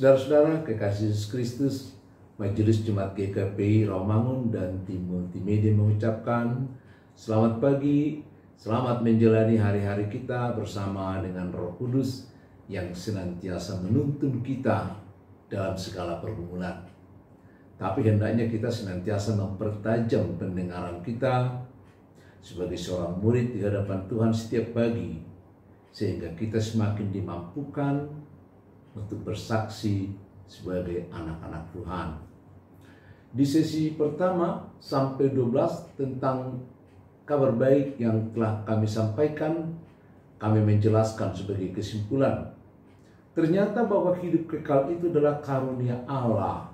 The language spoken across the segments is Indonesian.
Saudara-saudara kekasih Yesus Kristus, Majelis Jemaat GKPI Rawamangun dan tim multimedia mengucapkan selamat pagi, selamat menjalani hari-hari kita bersama dengan Roh Kudus yang senantiasa menuntun kita dalam segala pergumulan. Tapi hendaknya kita senantiasa mempertajam pendengaran kita sebagai seorang murid di hadapan Tuhan setiap pagi, sehingga kita semakin dimampukan untuk bersaksi sebagai anak-anak Tuhan. Di sesi pertama sampai 12 tentang kabar baik yang telah kami sampaikan, kami menjelaskan sebagai kesimpulan. Ternyata bahwa hidup kekal itu adalah karunia Allah.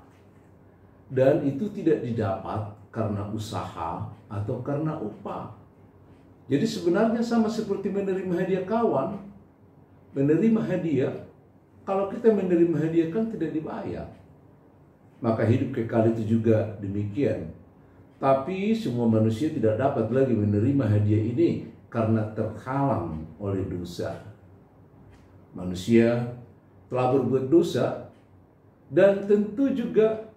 Dan itu tidak didapat karena usaha atau karena upah. Jadi sebenarnya sama seperti menerima hadiah kawan. Menerima hadiah, kalau kita menerima hadiah kan tidak dibayar. Maka hidup kekal itu juga demikian. Tapi semua manusia tidak dapat lagi menerima hadiah ini karena terhalang oleh dosa. Manusia telah berbuat dosa dan tentu juga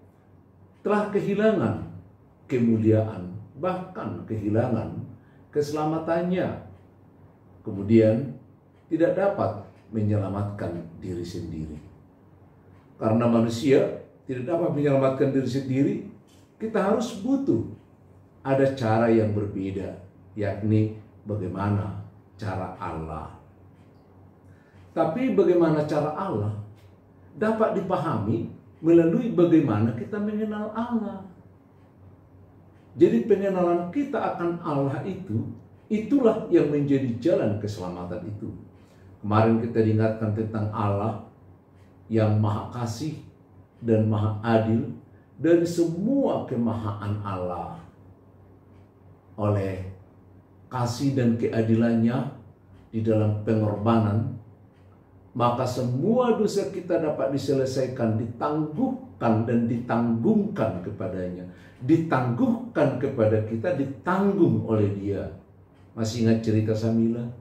telah kehilangan kemuliaan, bahkan kehilangan keselamatannya. Kemudian tidak dapat menyelamatkan diri sendiri. Karena manusia tidak dapat menyelamatkan diri sendiri, kita harus butuh ada cara yang berbeda, yakni bagaimana cara Allah. Tapi bagaimana cara Allah dapat dipahami melalui bagaimana kita mengenal Allah. Jadi pengenalan kita akan Allah itulah yang menjadi jalan keselamatan itu. Kemarin kita diingatkan tentang Allah yang maha kasih dan maha adil dari semua kemahaan Allah. Oleh kasih dan keadilannya di dalam pengorbanan, maka semua dosa kita dapat diselesaikan, ditangguhkan dan ditanggungkan kepadanya. Ditangguhkan kepada kita, ditanggung oleh Dia. Masih ingat cerita Samila?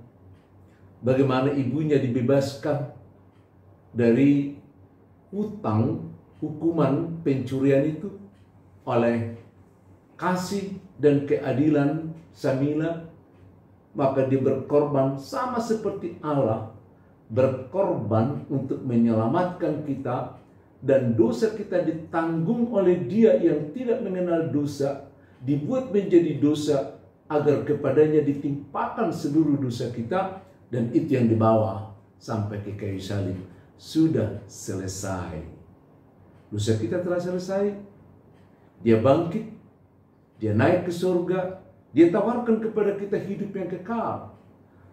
Bagaimana ibunya dibebaskan dari hutang, hukuman pencurian itu oleh kasih dan keadilan Samila. Maka dia berkorban sama seperti Allah, berkorban untuk menyelamatkan kita, dan dosa kita ditanggung oleh Dia yang tidak mengenal dosa, dibuat menjadi dosa agar kepadanya ditimpakan seluruh dosa kita, dan itu yang dibawa sampai ke kayu salib. Sudah selesai. Dosa kita telah selesai. Dia bangkit, Dia naik ke surga, Dia tawarkan kepada kita hidup yang kekal.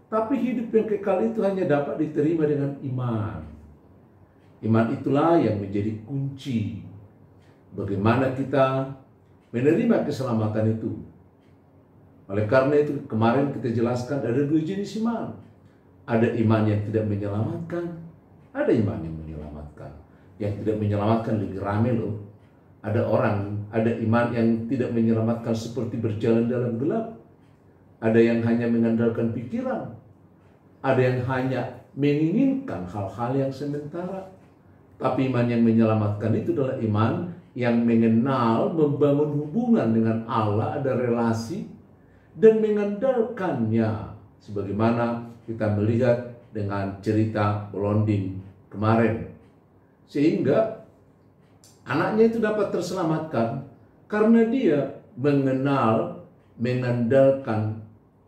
Tapi hidup yang kekal itu hanya dapat diterima dengan iman. Iman itulah yang menjadi kunci bagaimana kita menerima keselamatan itu. Oleh karena itu kemarin kita jelaskan ada dua jenis iman. Ada iman yang tidak menyelamatkan, ada iman yang menyelamatkan. Yang tidak menyelamatkan lebih ramai loh. Ada iman yang tidak menyelamatkan seperti berjalan dalam gelap. Ada yang hanya mengandalkan pikiran. Ada yang hanya menginginkan hal-hal yang sementara. Tapi iman yang menyelamatkan itu adalah iman yang mengenal, membangun hubungan dengan Allah, ada relasi, dan mengandalkannya. Sebagaimana kita melihat dengan cerita Blondin kemarin. Sehingga anaknya itu dapat terselamatkan karena dia mengenal, mengandalkan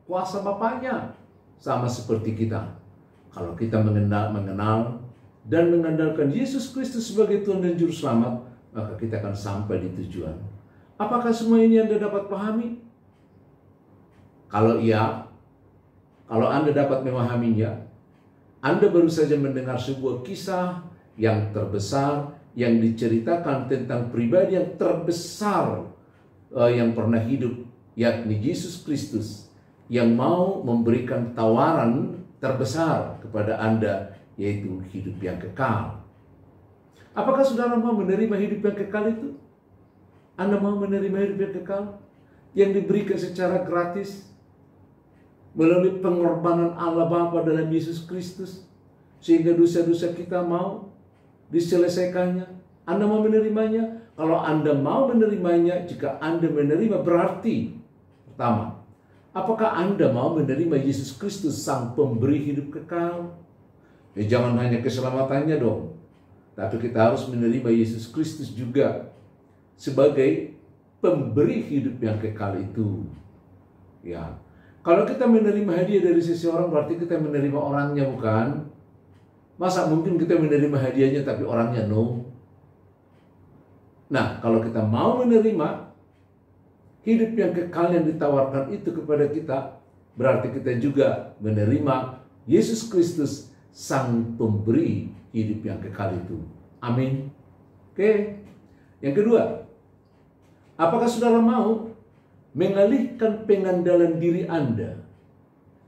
kuasa Bapaknya. Sama seperti kita. Kalau kita mengenal dan mengandalkan Yesus Kristus sebagai Tuhan dan Juru Selamat, maka kita akan sampai di tujuan. Apakah semua ini Anda dapat pahami? Kalau iya, kalau Anda dapat memahaminya, Anda baru saja mendengar sebuah kisah yang terbesar, yang diceritakan tentang pribadi yang terbesar yang pernah hidup, yakni Yesus Kristus, yang mau memberikan tawaran terbesar kepada Anda, yaitu hidup yang kekal. Apakah saudara mau menerima hidup yang kekal itu? Anda mau menerima hidup yang kekal yang diberikan secara gratis melalui pengorbanan Allah Bapa dalam Yesus Kristus, sehingga dosa-dosa kita mau diselesaikannya? Anda mau menerimanya? Kalau Anda mau menerimanya, jika Anda menerima berarti, pertama, apakah Anda mau menerima Yesus Kristus sang pemberi hidup kekal? Ya jangan hanya keselamatannya dong, tapi kita harus menerima Yesus Kristus juga sebagai pemberi hidup yang kekal itu. Ya, kalau kita menerima hadiah dari seseorang berarti kita menerima orangnya, bukan? Masa mungkin kita menerima hadiahnya tapi orangnya no? Nah, kalau kita mau menerima hidup yang kekal yang ditawarkan itu kepada kita, berarti kita juga menerima Yesus Kristus sang pemberi hidup yang kekal itu. Amin. Oke. Yang kedua, apakah saudara mau mengalihkan pengandalan diri Anda?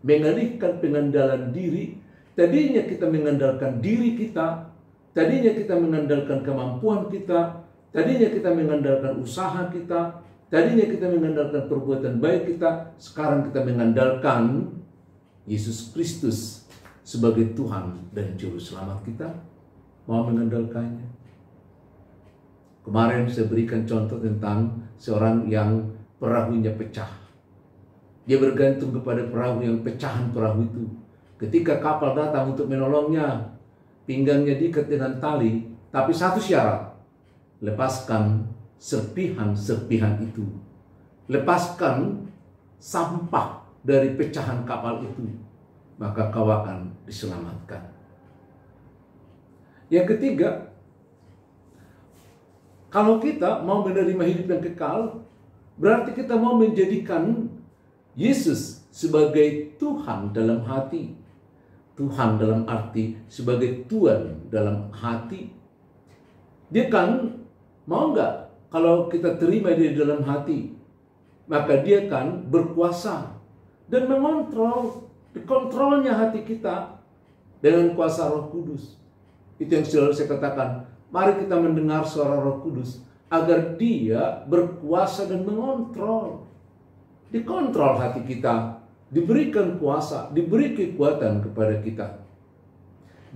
Mengalihkan pengandalan diri. Tadinya kita mengandalkan diri kita, tadinya kita mengandalkan kemampuan kita, tadinya kita mengandalkan usaha kita, tadinya kita mengandalkan perbuatan baik kita, sekarang kita mengandalkan Yesus Kristus sebagai Tuhan dan Juru Selamat kita. Mau mengandalkannya? Kemarin saya berikan contoh tentang seorang yang perahunya pecah. Dia bergantung kepada perahu yang pecahan perahu itu. Ketika kapal datang untuk menolongnya, pinggangnya diikat dengan tali, tapi satu syarat, lepaskan serpihan-serpihan itu. Lepaskan sampah dari pecahan kapal itu, maka kau akan diselamatkan. Yang ketiga, kalau kita mau menerima hidup yang kekal, berarti kita mau menjadikan Yesus sebagai Tuhan dalam hati. Tuhan dalam arti sebagai Tuhan dalam hati. Dia kan mau nggak kalau kita terima dia dalam hati, maka dia kan berkuasa dan mengontrol, dikontrolnya hati kita dengan kuasa Roh Kudus. Itu yang selalu saya katakan, mari kita mendengar suara Roh Kudus agar dia berkuasa dan mengontrol. Dikontrol hati kita, diberikan kuasa, diberi kekuatan kepada kita.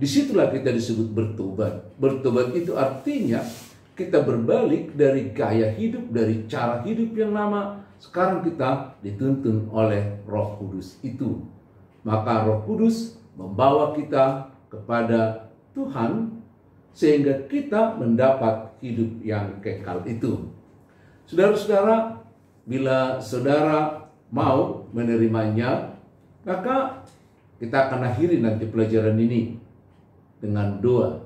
Disitulah kita disebut bertobat. Bertobat itu artinya kita berbalik dari gaya hidup, dari cara hidup yang lama. Sekarang kita dituntun oleh Roh Kudus itu. Maka Roh Kudus membawa kita kepada Tuhan sehingga kita mendapat hidup yang kekal itu. Saudara-saudara, bila saudara mau menerimanya, maka kita akan akhiri nanti pelajaran ini dengan doa.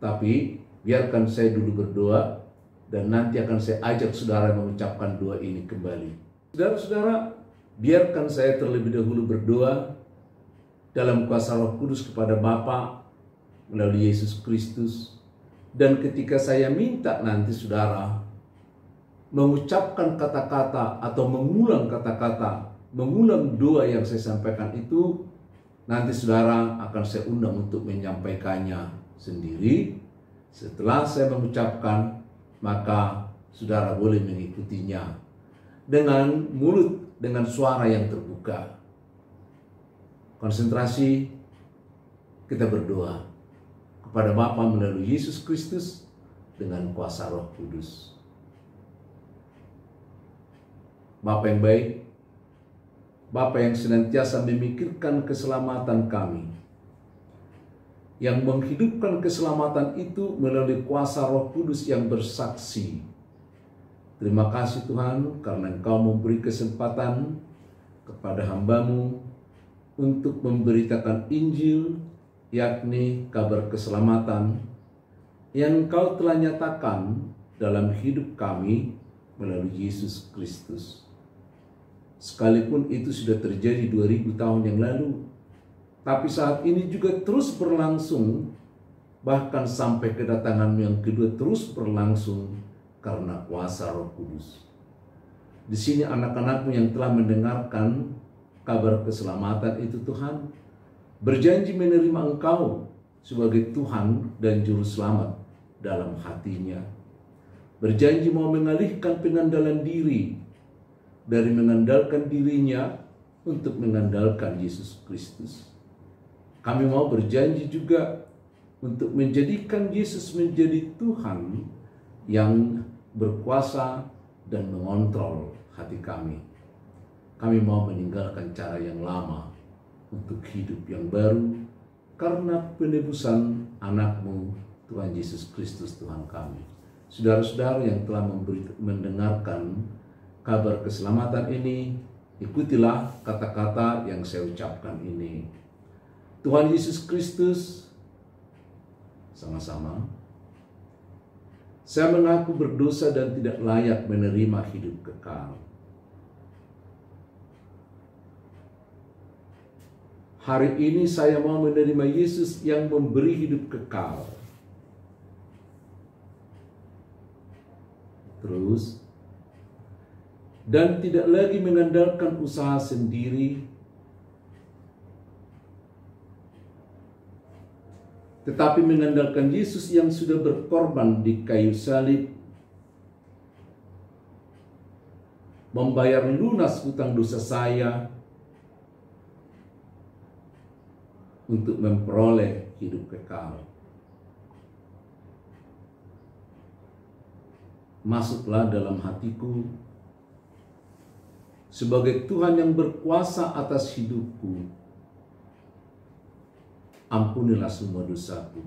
Tapi biarkan saya dulu berdoa dan nanti akan saya ajak saudara mengucapkan doa ini kembali. Saudara-saudara, biarkan saya terlebih dahulu berdoa dalam kuasa Roh Kudus kepada Bapa melalui Yesus Kristus. Dan ketika saya minta nanti saudara mengucapkan kata-kata atau mengulang kata-kata, mengulang doa yang saya sampaikan itu, nanti saudara akan saya undang untuk menyampaikannya sendiri. Setelah saya mengucapkan, maka saudara boleh mengikutinya dengan mulut, dengan suara yang terbuka. Konsentrasi, kita berdoa kepada Bapa melalui Yesus Kristus dengan kuasa Roh Kudus. Bapa yang baik, Bapa yang senantiasa memikirkan keselamatan kami, yang menghidupkan keselamatan itu melalui kuasa Roh Kudus yang bersaksi. Terima kasih Tuhan karena Engkau memberi kesempatan kepada hamba-Mu untuk memberitakan Injil, yakni kabar keselamatan yang Engkau telah nyatakan dalam hidup kami melalui Yesus Kristus. Sekalipun itu sudah terjadi 2000 tahun yang lalu, tapi saat ini juga terus berlangsung, bahkan sampai kedatangan yang kedua terus berlangsung karena kuasa Roh Kudus. Di sini anak-anak-Mu yang telah mendengarkan kabar keselamatan itu Tuhan, berjanji menerima Engkau sebagai Tuhan dan Juru Selamat dalam hatinya. Berjanji mau mengalihkan pengandalan diri dari mengandalkan dirinya untuk mengandalkan Yesus Kristus. Kami mau berjanji juga untuk menjadikan Yesus menjadi Tuhan yang berkuasa dan mengontrol hati kami. Kami mau meninggalkan cara yang lama untuk hidup yang baru karena penebusan anak-Mu, Tuhan Yesus Kristus Tuhan kami. Saudara-saudara yang telah mendengarkan kabar keselamatan ini, ikutilah kata-kata yang saya ucapkan ini. Tuhan Yesus Kristus, sama-sama. Saya mengaku berdosa dan tidak layak menerima hidup kekal. Hari ini saya mau menerima Yesus yang memberi hidup kekal. Terus, dan tidak lagi mengandalkan usaha sendiri, tetapi mengandalkan Yesus yang sudah berkorban di kayu salib, membayar lunas hutang dosa saya untuk memperoleh hidup kekal. Masuklah dalam hatiku sebagai Tuhan yang berkuasa atas hidupku. Ampunilah semua dosaku.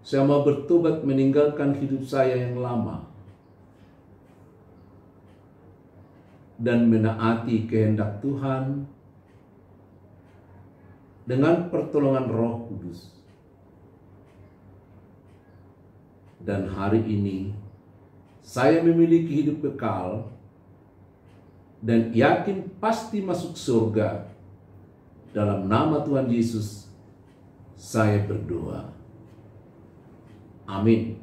Saya mau bertobat meninggalkan hidup saya yang lama dan menaati kehendak Tuhan dengan pertolongan Roh Kudus. Dan hari ini saya memiliki hidup kekal dan yakin pasti masuk surga. Dalam nama Tuhan Yesus saya berdoa. Amin.